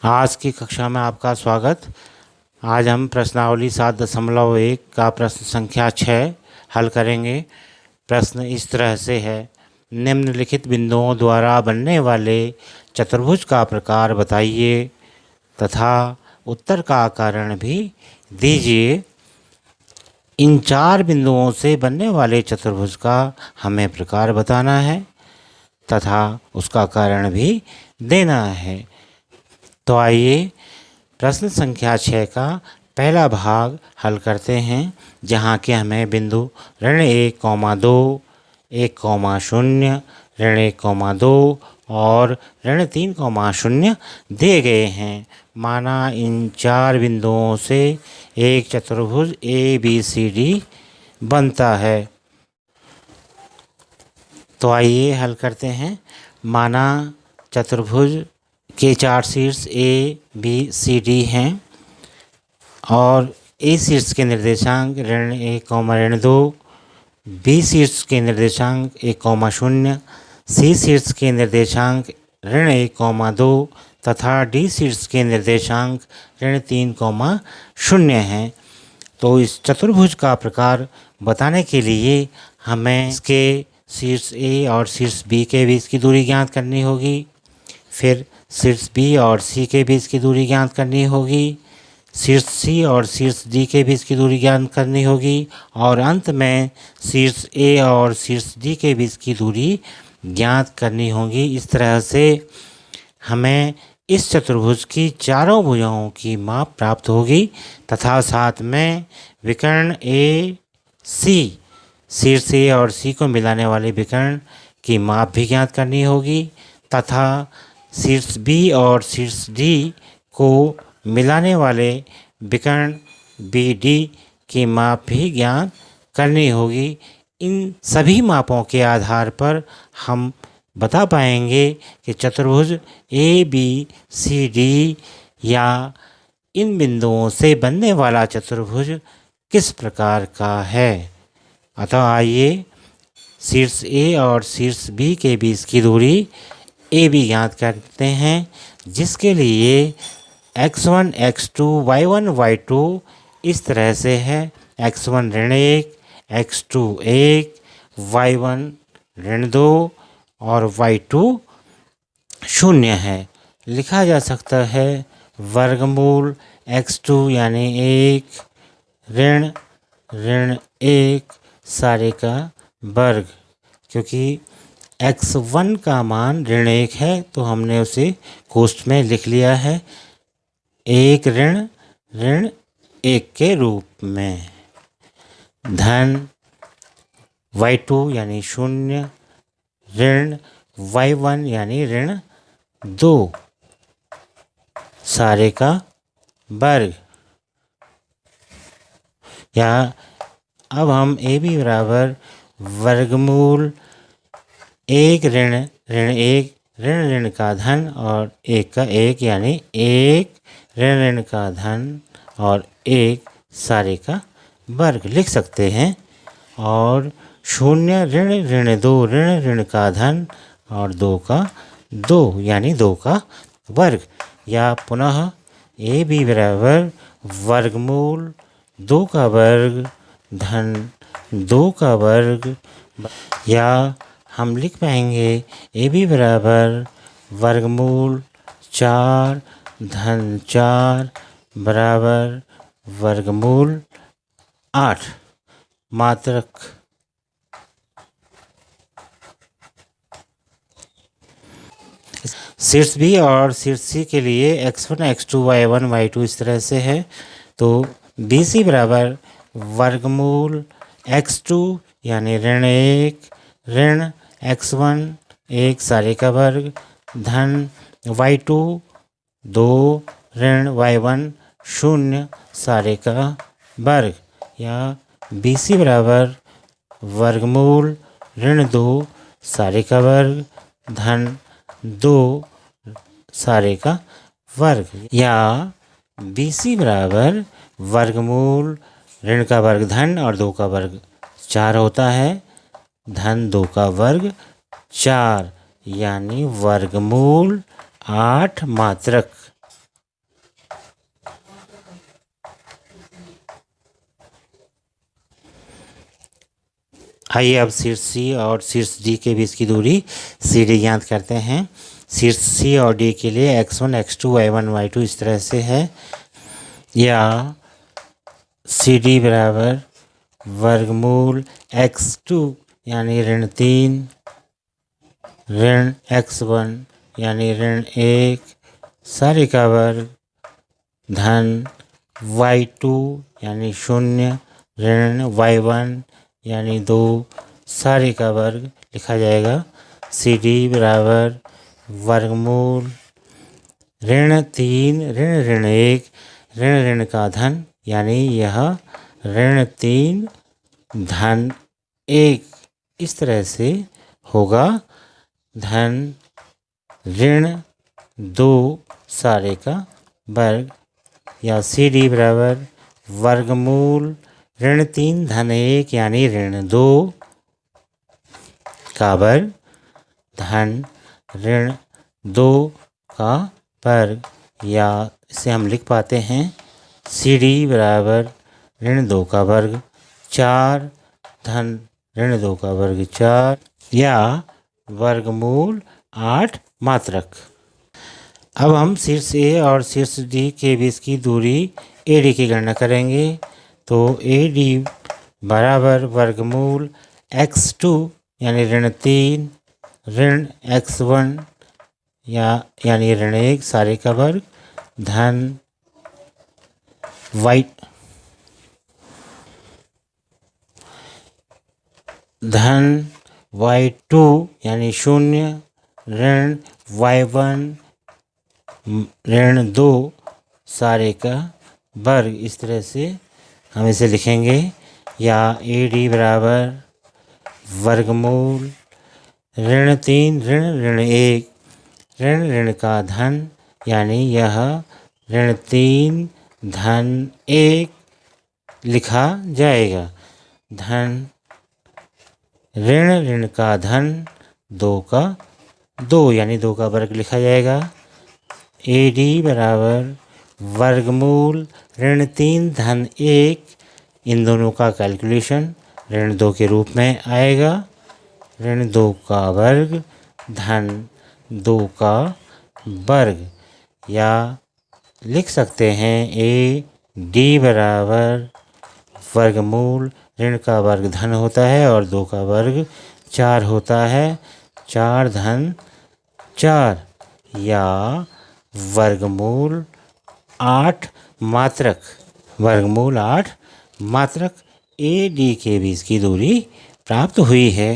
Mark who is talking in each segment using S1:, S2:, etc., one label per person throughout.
S1: आज की कक्षा में आपका स्वागत। आज हम प्रश्नावली 7.1 का प्रश्न संख्या 6 हल करेंगे। प्रश्न इस तरह से है, निम्नलिखित बिंदुओं द्वारा बनने वाले चतुर्भुज का प्रकार बताइए तथा उत्तर का कारण भी दीजिए। इन 4 बिंदुओं से बनने वाले चतुर्भुज का हमें प्रकार बताना है तथा उसका कारण भी देना है। तो आइए प्रश्न संख्या 6 का पहला भाग हल करते हैं, जहाँ के हमें बिंदु ऋण 1,2, 1,0, ऋण 1,2 और ऋण 3,0 दिए गए हैं। माना इन 4 बिंदुओं से एक चतुर्भुज ABCD बनता है। तो आइए हल करते हैं। माना चतुर्भुज के 4 शीर्ष ABCD हैं और A शीर्ष के निर्देशांक ऋण 1, ऋण 2, B शीर्ष के निर्देशांक 1,0, C शीर्ष के निर्देशांक ऋण 1,2 तथा D शीर्ष के निर्देशांक ऋण 3,0 हैं। तो इस चतुर्भुज का प्रकार बताने के लिए हमें इसके शीर्ष A और शीर्ष B के बीच की दूरी ज्ञात करनी होगी, फिर शीर्ष B और C के बीच की दूरी ज्ञात करनी होगी, शीर्ष C और शीर्ष D के बीच की दूरी ज्ञात करनी होगी और अंत में शीर्ष A और शीर्ष D के बीच की दूरी ज्ञात करनी होगी। इस तरह से हमें इस चतुर्भुज की चारों भुजाओं की माप प्राप्त होगी तथा साथ में विकर्ण AC, शीर्ष A और C को मिलाने वाले विकर्ण की माप भी ज्ञात करनी होगी तथा शीर्ष B और शीर्ष D को मिलाने वाले विकर्ण BD की माप भी ज्ञात करनी होगी। इन सभी मापों के आधार पर हम बता पाएंगे कि चतुर्भुज ABCD या इन बिंदुओं से बनने वाला चतुर्भुज किस प्रकार का है। अतः आइए शीर्ष A और शीर्ष B के बीच की दूरी AB ज्ञात करते हैं, जिसके लिए x1, x2, y1, y2 इस तरह से है। x1 ऋण 1, x2 1, y1 ऋण 2 और y2 0 है। लिखा जा सकता है वर्गमूल x2 यानी 1 ऋण 1 सारे का वर्ग, क्योंकि x1 का मान ऋण 1 है तो हमने उसे कोष्ठ में लिख लिया है 1 ऋण 1 के रूप में, धन y2 यानी 0 ऋण y1 यानी ऋण 2 सारे का वर्ग। या अब हम AB बराबर वर्गमूल 1 ऋण 1 ऋण का धन और 1 का 1 यानी 1 ऋण का धन और 1 सारे का वर्ग लिख सकते हैं। और 0 ऋण 2 ऋण का धन और 2 का 2 यानी 2 का वर्ग। या पुनः AB बराबर वर्गमूल 2 का वर्ग धन 2 का वर्ग। या हम लिख पाएंगे AB बराबर वर्गमूल 4 धन 4 बराबर वर्गमूल 8। मात्रक शीर्ष B और शीर्ष C के लिए x1, x2, y1, y2 इस तरह से है। तो BC बराबर वर्गमूल x2 यानी ऋण 1 ऋण x1 1 सारे का वर्ग धन y2 2 ऋण y1 0 सारे का वर्ग। या BC बराबर वर्गमूल ऋण 2 सारे का वर्ग धन 2 सारे का वर्ग। या BC बराबर वर्गमूल ऋण का वर्ग धन और 2 का वर्ग 4 होता है, धन 2 का वर्ग 4 यानी वर्गमूल 8 मात्रक। आइए अब शीर्ष सी और शीर्ष डी के बीच की दूरी सी डी ज्ञात करते हैं। शीर्ष सी और डी के लिए x1 x2 y1 y2 इस तरह से है, या सी डी बराबर वर्गमूल x2 यानी ऋण 3 ऋण x1 यानी ऋण 1 सारे का वर्ग धन y2 यानी 0 ऋण y1 यानी 2 सारे का वर्ग लिखा जाएगा। सी डी बराबर वर्गमूल ऋण 3 ऋण 1 ऋण का धन यानी यह ऋण 3 धन 1 इस तरह से होगा, धन ऋण 2 सारे का वर्ग, या सी डी बराबर वर्गमूल ऋण 3 धन 1 यानी ऋण 2 का वर्ग धन ऋण 2 का वर्ग, या इसे हम लिख पाते हैं सी डी बराबर ऋण 2 का वर्ग 4 धन ऋण 2 का वर्ग 4, या वर्गमूल 8 मात्रक। अब हम शीर्ष ए और शीर्ष डी के बीच की दूरी ए डी की गणना करेंगे। तो ए डी बराबर वर्गमूल x2 यानी ऋण 3 ऋण x1 यानी ऋण 1 सारे का वर्ग धन y2 यानी 0 ऋण y1 ऋण 2 सारे का वर्ग, इस तरह से हम इसे लिखेंगे। या ए डी बराबर वर्गमूल ऋण 3 ऋण 1 ऋण का धन यानी यह ऋण 3 धन 1 लिखा जाएगा, धन ऋण का धन 2 का 2 यानी 2 का वर्ग लिखा जाएगा। ए डी बराबर वर्गमूल ऋण 3 धन 1, इन दोनों का कैलकुलेशन ऋण 2 के रूप में आएगा, ऋण 2 का वर्ग धन 2 का वर्ग, या लिख सकते हैं ए डी बराबर वर्गमूल ऋण का वर्ग धन होता है और 2 का वर्ग 4 होता है, 4 धन 4, या वर्गमूल 8 मात्रक, वर्गमूल 8 मात्रक ए डी के बीच की दूरी प्राप्त हुई है।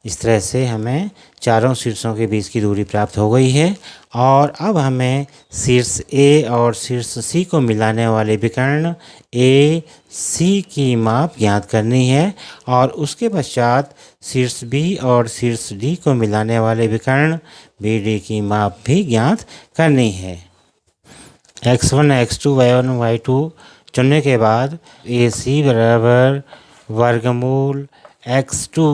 S1: इस तरह से हमें चारों शीर्षों के बीच की दूरी प्राप्त हो गई है। और अब हमें शीर्ष ए और शीर्ष सी को मिलाने वाले विकर्ण ए सी की माप ज्ञात करनी है, और उसके पश्चात शीर्ष बी और शीर्ष डी को मिलाने वाले विकर्ण बी डी की माप भी ज्ञात करनी है। x1 x2 y1 y2 चुनने के बाद ए सी बराबर वर्गमूल x2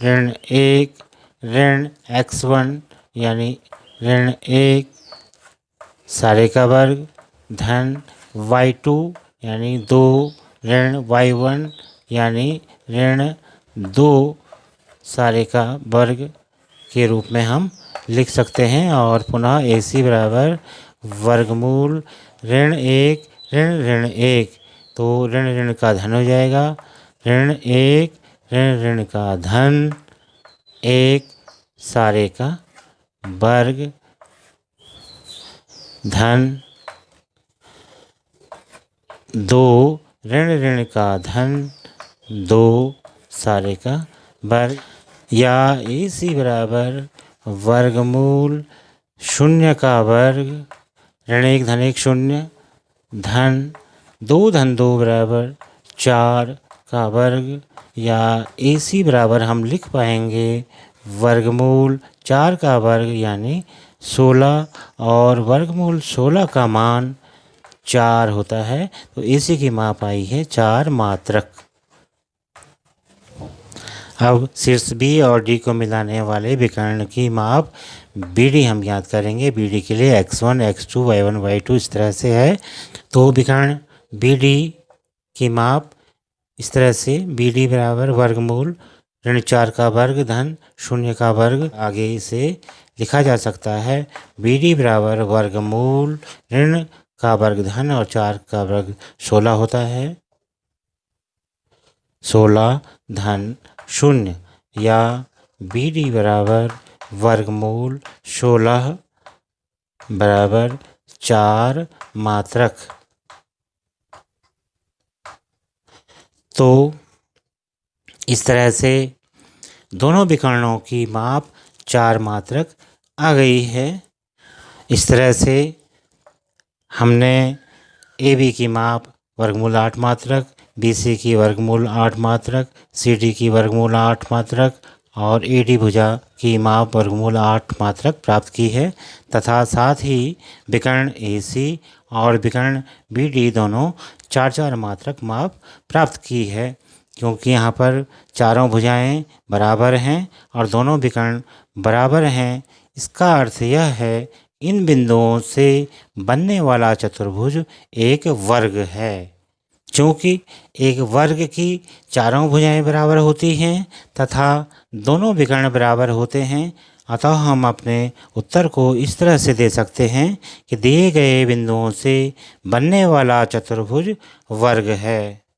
S1: ऋण 1 ऋण x1 यानी ऋण 1 सारे का वर्ग धन y2 यानी 2 ऋण y1 यानी ऋण 2 सारे का वर्ग के रूप में हम लिख सकते हैं। और पुनः ए सी बराबर वर्गमूल ऋण 1 ऋण 1, तो ऋण का धन हो जाएगा, ऋण 1 ऋण का धन 1 सारे का वर्ग धन 2 ऋण का धन 2 सारे का वर्ग, या ए सी बराबर वर्गमूल 0 का वर्ग ऋण 1 धन 1 0 धन 2 धन 2 बराबर 4 का वर्ग, या ए सी बराबर हम लिख पाएंगे वर्गमूल 4 का वर्ग यानी 16, और वर्गमूल 16 का मान 4 होता है, तो ए सी की माप आई है 4 मात्रक। अब शीर्ष बी और डी को मिलाने वाले विकर्ण की माप बी डी हम ज्ञात करेंगे। बी डी के लिए x1 x2 y1 y2 इस तरह से है। तो विकर्ण बी डी की माप इस तरह से बी डी बराबर वर्गमूल ऋण 4 का वर्ग धन 0 का वर्ग। आगे इसे लिखा जा सकता है BD बराबर वर्गमूल ऋण का वर्ग धन और 4 का वर्ग 16 होता है। 16 धन 0 या BD बराबर वर्गमूल 16 बराबर 4 मात्रक। तो इस तरह से दोनों विकर्णों की माप 4 मात्रक आ गई है। इस तरह से हमने AB की माप वर्गमूल 8 मात्रक, BC की वर्गमूल 8 मात्रक, CD की वर्गमूल 8 मात्रक और AD भुजा की माप वर्गमूल 8 मात्रक प्राप्त की है तथा साथ ही विकर्ण AC और विकर्ण BD दोनों 4-4 मात्रक माप प्राप्त की है। क्योंकि यहाँ पर चारों भुजाएं बराबर हैं और दोनों विकर्ण बराबर हैं, इसका अर्थ यह है इन बिंदुओं से बनने वाला चतुर्भुज एक वर्ग है। चूँकि एक वर्ग की चारों भुजाएं बराबर होती हैं तथा दोनों विकर्ण बराबर होते हैं, अतः हम अपने उत्तर को इस तरह से दे सकते हैं कि दिए गए बिंदुओं से बनने वाला चतुर्भुज वर्ग है।